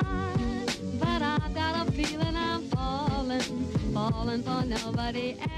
but I got a feeling I'm falling for nobody else.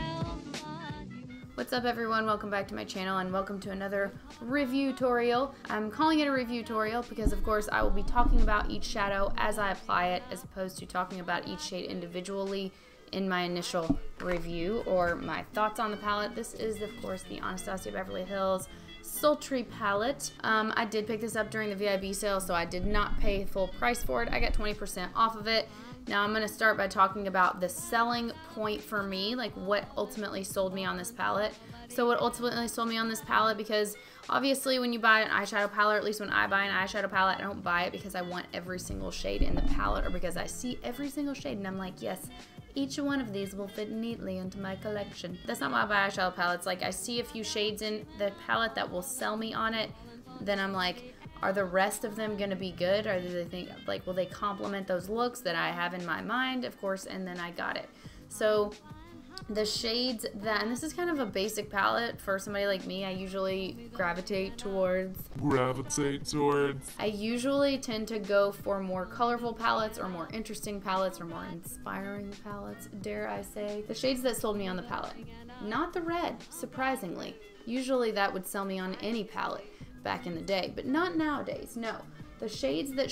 What's up everyone, welcome back to my channel and welcome to another review-torial. I'm calling it a review-torial because of course I will be talking about each shadow as I apply it as opposed to talking about each shade individually in my initial review or my thoughts on the palette. This is of course the Anastasia Beverly Hills Sultry palette. I did pick this up during the VIB sale, so I did not pay full price for it. I got 20% off of it. Now I'm going to start by talking about the selling point for me, like what ultimately sold me on this palette. So what ultimately sold me on this palette, because obviously when you buy an eyeshadow palette, or at least when I buy an eyeshadow palette, I don't buy it because I want every single shade in the palette or because I see every single shade and I'm like, yes, each one of these will fit neatly into my collection. That's not why I buy eyeshadow palettes. Like I see a few shades in the palette that will sell me on it, then I'm like, are the rest of them going to be good? Or do they think, like, will they complement those looks that I have in my mind? Of course, and then I got it. So the shades that, and this is kind of a basic palette for somebody like me, I usually gravitate towards. I usually tend to go for more colorful palettes or more interesting palettes or more inspiring palettes, dare I say. The shades that sold me on the palette. Not the red, surprisingly. Usually that would sell me on any palette back in the day, but not nowadays. No, the shades that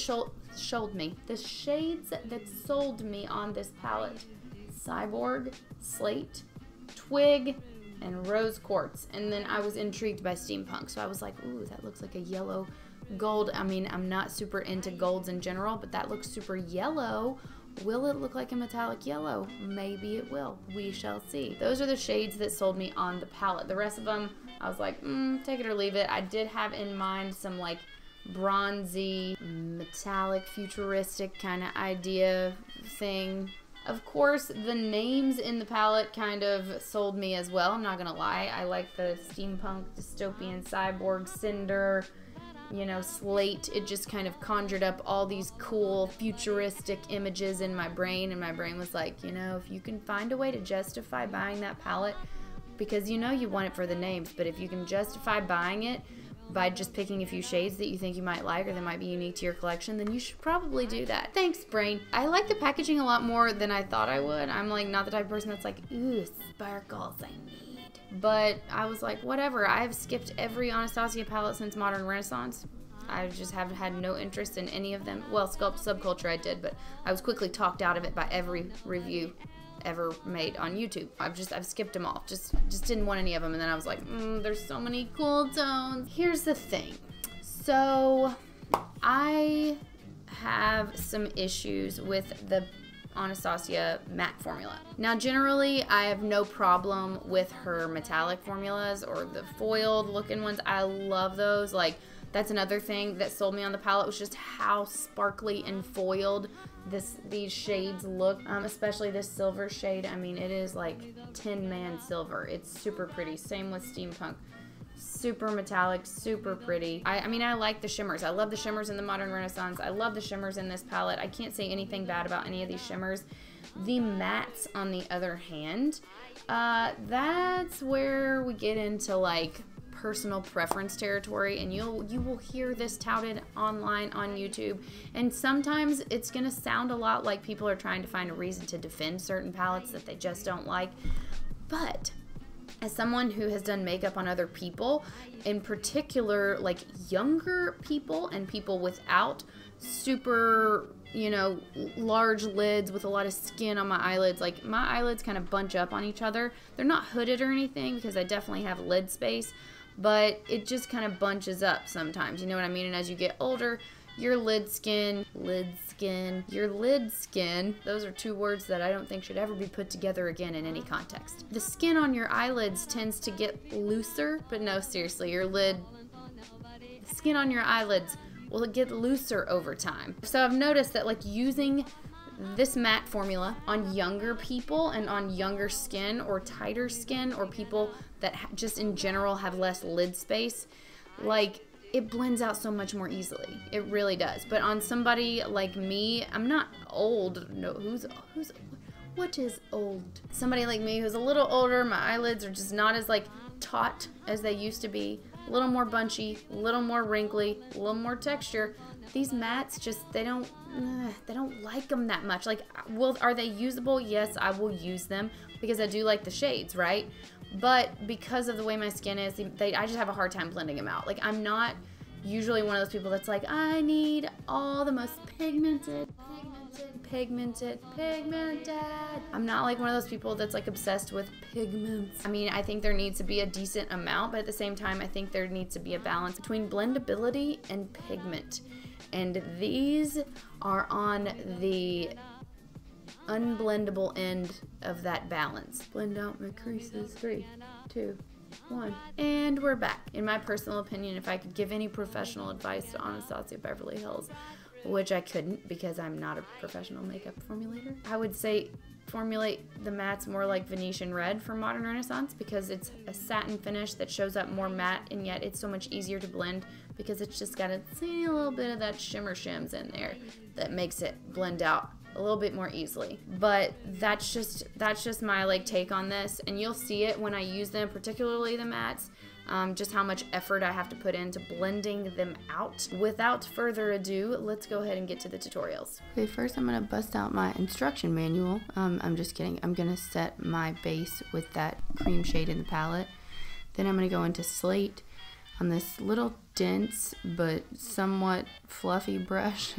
sold me on this palette: Cyborg, Slate, Twig, and Rose Quartz. And then I was intrigued by Steampunk, so I was like, ooh, that looks like a yellow gold. I mean, I'm not super into golds in general, but that looks super yellow. Will it look like a metallic yellow? Maybe it will. We shall see. Those are the shades that sold me on the palette. The rest of them, I was like, take it or leave it. I did have in mind some like bronzy, metallic, futuristic kind of idea thing. Of course, the names in the palette kind of sold me as well. I'm not gonna lie. I like the steampunk, dystopian, cyborg, cinder, you know, slate. It just kind of conjured up all these cool futuristic images in my brain, and my brain was like, you know, if you can find a way to justify buying that palette, because you know you want it for the names, but if you can justify buying it by just picking a few shades that you think you might like or that might be unique to your collection, then you should probably do that. Thanks, brain. I like the packaging a lot more than I thought I would. I'm like not the type of person that's like, ooh, sparkles I need. But I was like, whatever. I've skipped every Anastasia palette since Modern Renaissance. I just haven't had no interest in any of them. Well, Subculture I did, but I was quickly talked out of it by every review ever made on YouTube. I've skipped them all. Just didn't want any of them. And then I was like, there's so many cool tones. Here's the thing. So I have some issues with the Anastasia matte formula. Now generally I have no problem with her metallic formulas or the foiled looking ones. I love those. Like that's another thing that sold me on the palette, was just how sparkly and foiled these shades look, especially this silver shade. I mean, it is like Tin Man silver. It's super pretty. Same with Steampunk. Super metallic, super pretty. I mean, I like the shimmers. I love the shimmers in the Modern Renaissance. I love the shimmers in this palette. I can't say anything bad about any of these shimmers. The mattes, on the other hand, that's where we get into like personal preference territory, and you will hear this touted online on YouTube, and sometimes it's gonna sound a lot like people are trying to find a reason to defend certain palettes that they just don't like. But as someone who has done makeup on other people, in particular like younger people and people without super, you know, large lids with a lot of skin on my eyelids, like my eyelids kind of bunch up on each other. They're not hooded or anything because I definitely have lid space, but it just kind of bunches up sometimes, you know what I mean? And as you get older, your lid skin, those are two words that I don't think should ever be put together again in any context. The skin on your eyelids tends to get looser, but no, seriously, the skin on your eyelids will get looser over time. So I've noticed that like using this matte formula on younger people and on younger skin or tighter skin or people that just in general have less lid space, like it blends out so much more easily. It really does. But on somebody like me, I'm not old. No, what is old? Somebody like me who's a little older, my eyelids are just not as like taut as they used to be. A little more bunchy, a little more wrinkly, a little more texture. These mattes just, they don't they don't like them that much. Like, are they usable? Yes, I will use them because I do like the shades, right? But because of the way my skin is, I just have a hard time blending them out. Like, I'm not usually one of those people that's like, I need all the most pigmented. I'm not like one of those people that's like obsessed with pigments. I mean, I think there needs to be a decent amount, but at the same time, I think there needs to be a balance between blendability and pigment. And these are on the unblendable end of that balance. Blend out my creases. 3, 2, 1. And we're back. In my personal opinion, if I could give any professional advice to Anastasia Beverly Hills, which I couldn't because I'm not a professional makeup formulator, I would say formulate the mattes more like Venetian Red from Modern Renaissance, because it's a satin finish that shows up more matte, and yet it's so much easier to blend because it's just got a little bit of that shimmer shims in there that makes it blend out a little bit more easily. But that's just my like take on this, and you'll see it when I use them, particularly the mattes. Just how much effort I have to put into blending them out. Without further ado, let's go ahead and get to the tutorials. Okay, first I'm going to bust out my instruction manual. I'm just kidding. I'm going to set my base with that cream shade in the palette. Then I'm going to go into Slate on this little dense but somewhat fluffy brush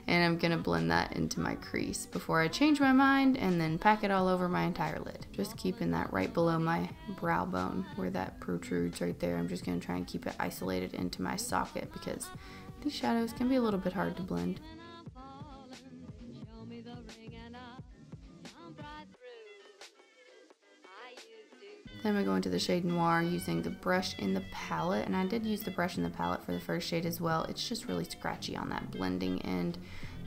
and I'm gonna blend that into my crease before I change my mind and then pack it all over my entire lid. Just keeping that right below my brow bone where that protrudes right there. I'm just gonna try and keep it isolated into my socket because these shadows can be a little bit hard to blend. Then I'm going to go into the shade Noir using the brush in the palette, and I did use the brush in the palette for the first shade as well. It's just really scratchy on that blending end.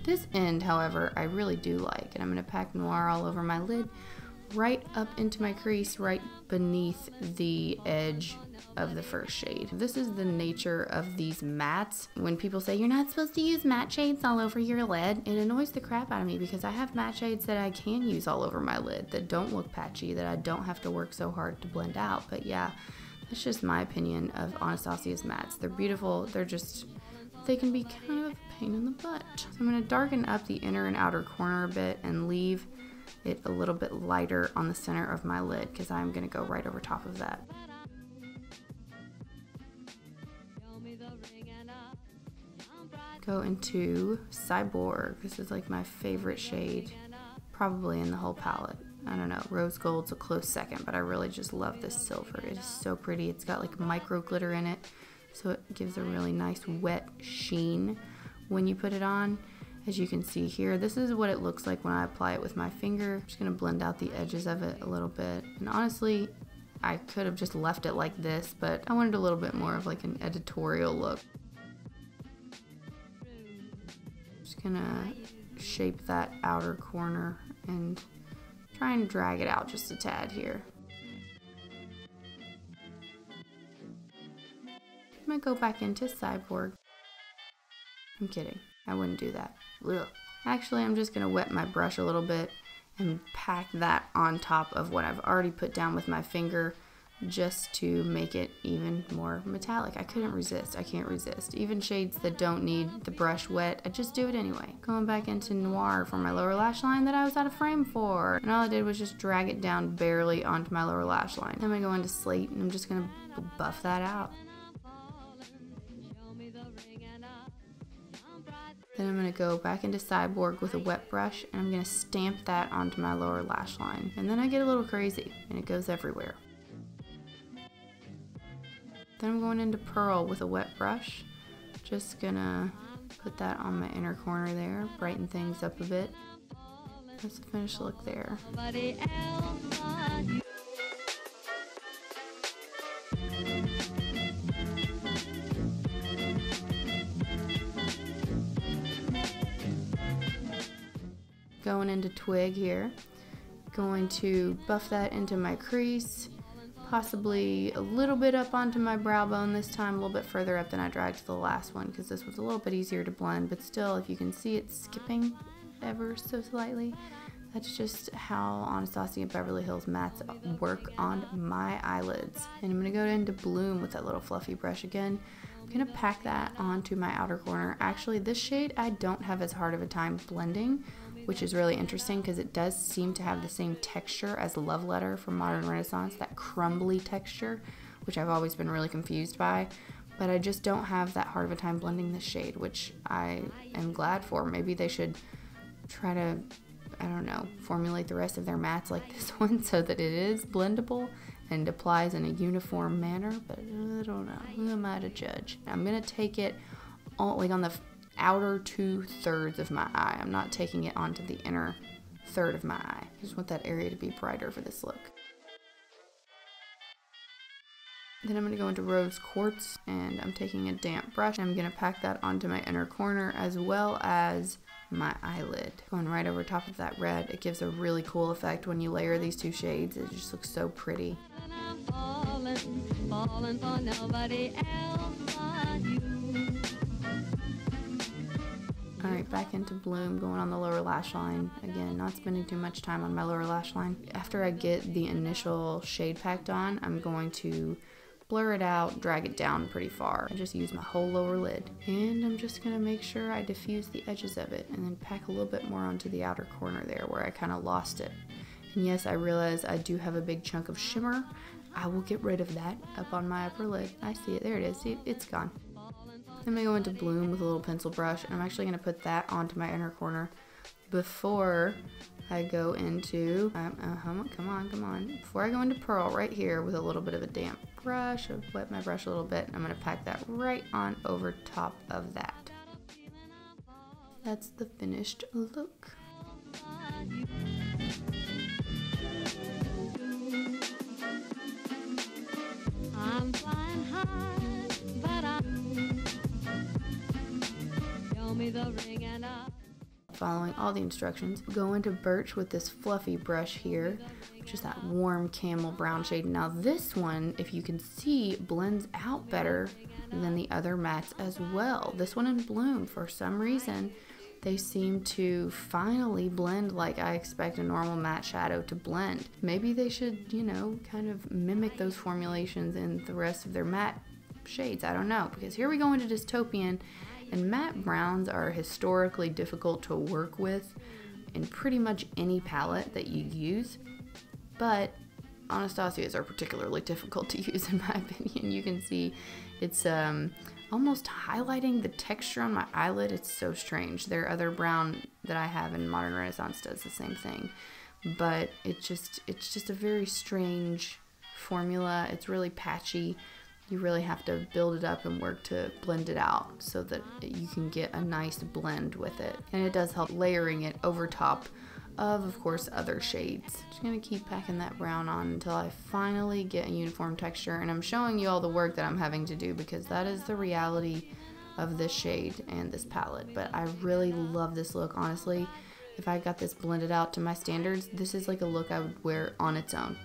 This end, however, I really do like, and I'm going to pack Noir all over my lid, right up into my crease, right beneath the edge of the first shade. This is the nature of these mattes. When people say you're not supposed to use matte shades all over your lid, it annoys the crap out of me because I have matte shades that I can use all over my lid that don't look patchy, that I don't have to work so hard to blend out. But yeah, that's just my opinion of Anastasia's mattes. They're beautiful, they can be kind of a pain in the butt. So I'm going to darken up the inner and outer corner a bit and leave it a little bit lighter on the center of my lid because I'm going to go right over top of that. Go into Cyborg. This is like my favorite shade probably in the whole palette. I don't know, rose gold's a close second, but I really just love this silver. It is so pretty. It's got like micro glitter in it, so it gives a really nice wet sheen when you put it on. As you can see here, this is what it looks like when I apply it with my finger. I'm just gonna blend out the edges of it a little bit. And honestly, I could have just left it like this, but I wanted a little bit more of like an editorial look. Just gonna shape that outer corner and try and drag it out just a tad here. I'm gonna go back into Cyborg. I'm kidding, I wouldn't do that. Ugh. Actually, I'm just gonna wet my brush a little bit and pack that on top of what I've already put down with my finger just to make it even more metallic. I couldn't resist, I can't resist. Even shades that don't need the brush wet, I just do it anyway. Going back into Noir for my lower lash line that I was out of frame for. And all I did was just drag it down barely onto my lower lash line. Then I'm gonna go into Slate and I'm just gonna buff that out. Then I'm going to go back into Cyborg with a wet brush and I'm going to stamp that onto my lower lash line. And then I get a little crazy and it goes everywhere. Then I'm going into Pearl with a wet brush. Just going to put that on my inner corner there, brighten things up a bit. That's the finished look there. Going into Twig here, going to buff that into my crease, possibly a little bit up onto my brow bone this time, a little bit further up than I dragged the last one because this was a little bit easier to blend, but still, if you can see it skipping ever so slightly, that's just how Anastasia Beverly Hills mattes work on my eyelids. And I'm going to go into Bloom with that little fluffy brush again. I'm gonna pack that onto my outer corner. Actually, this shade I don't have as hard of a time blending, which is really interesting because it does seem to have the same texture as Love Letter from Modern Renaissance, that crumbly texture, which I've always been really confused by. But I just don't have that hard of a time blending this shade, which I am glad for. Maybe they should try to, I don't know, formulate the rest of their mattes like this one so that it is blendable and applies in a uniform manner, but I don't know. Who am I to judge? I'm gonna take it all, like on the outer 2/3 of my eye. I'm not taking it onto the inner third of my eye. I just want that area to be brighter for this look. Then I'm going to go into Rose Quartz, and I'm taking a damp brush. I'm going to pack that onto my inner corner as well as my eyelid. Going right over top of that red. It gives a really cool effect when you layer these two shades. It just looks so pretty. Falling for nobody else but you. Alright, back into Bloom, going on the lower lash line. Again, not spending too much time on my lower lash line. After I get the initial shade packed on, I'm going to blur it out, drag it down pretty far. I just use my whole lower lid. And I'm just going to make sure I diffuse the edges of it and then pack a little bit more onto the outer corner there where I kind of lost it. And yes, I realize I do have a big chunk of shimmer. I will get rid of that up on my upper lid. I see it. There it is. See, it's gone. I'm going to go into Bloom with a little pencil brush, and I'm actually going to put that onto my inner corner before I go into, come on. Before I go into Pearl right here with a little bit of a damp brush, I'll wet my brush a little bit, and I'm going to pack that right on over top of that. That's the finished look. I'm flying high, but show me the ring and Following all the instructions, go into Birch with this fluffy brush here, which is that warm camel brown shade. Now this one, if you can see, blends out better than the other mattes as well. This one in Bloom, for some reason, they seem to finally blend like I expect a normal matte shadow to blend. Maybe they should, you know, kind of mimic those formulations in the rest of their matte shades. I don't know, because here we go into Dystopian, and matte browns are historically difficult to work with in pretty much any palette that you use, but Anastasia's are particularly difficult to use in my opinion. You can see it's almost highlighting the texture on my eyelid. It's so strange. Their other brown that I have in Modern Renaissance does the same thing, but it's just a very strange formula. It's really patchy. You really have to build it up and work to blend it out so that you can get a nice blend with it. And it does help layering it over top of course, other shades. Just gonna keep packing that brown on until I finally get a uniform texture. And I'm showing you all the work that I'm having to do because that is the reality of this shade and this palette. But I really love this look, honestly. If I got this blended out to my standards, this is like a look I would wear on its own.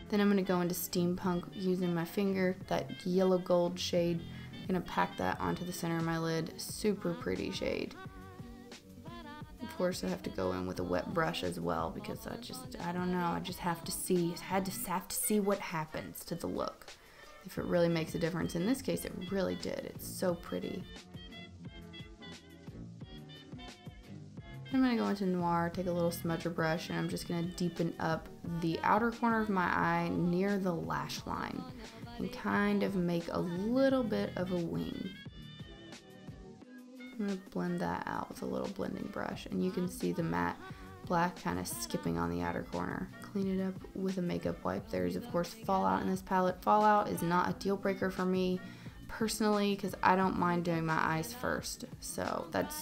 Then I'm going to go into Steampunk using my finger, that yellow gold shade. I'm going to pack that onto the center of my lid. Super pretty shade. Of course I have to go in with a wet brush as well because I don't know, I just have to see, have to see what happens to the look. If it really makes a difference. In this case it really did. It's so pretty. I'm going to go into Noir, take a little smudger brush, and I'm just going to deepen up the outer corner of my eye near the lash line and kind of make a little bit of a wing. I'm going to blend that out with a little blending brush, and you can see the matte black kind of skipping on the outer corner. Clean it up with a makeup wipe. There's of course fallout in this palette. Fallout is not a deal breaker for me personally because I don't mind doing my eyes first, so that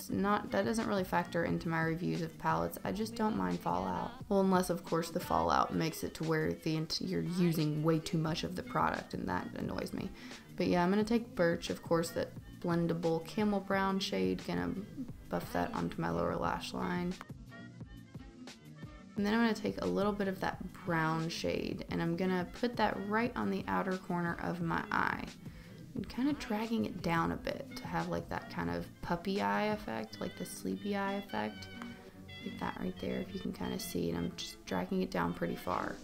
doesn't really factor into my reviews of palettes. I just don't mind fallout. Well, unless of course the fallout makes it to where you're using way too much of the product, and that annoys me. But yeah, I'm gonna take Birch, of course, that blendable camel brown shade, gonna buff that onto my lower lash line. And then I'm going to take a little bit of that brown shade and I'm going to put that right on the outer corner of my eye. And kind of dragging it down a bit to have like that kind of puppy eye effect, like the sleepy eye effect. Like that right there, if you can kind of see, and I'm just dragging it down pretty far.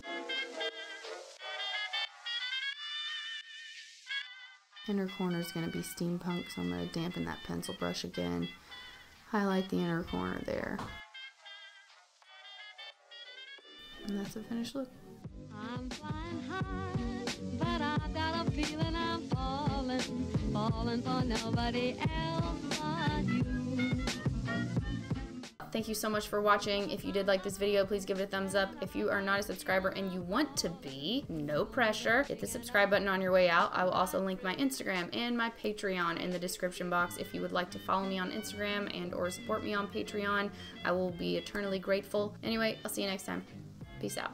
Inner corner is going to be steampunk, so I'm going to dampen that pencil brush again. Highlight the inner corner there. And that's the finished look. I'm flying high, but I've got a feeling I'm falling for nobody else but you. Thank you so much for watching. If you did like this video, please give it a thumbs up. If you are not a subscriber and you want to be, no pressure, hit the subscribe button on your way out. I will also link my Instagram and my Patreon in the description box. If you would like to follow me on Instagram and or support me on Patreon, I will be eternally grateful. Anyway, I'll see you next time. Peace out.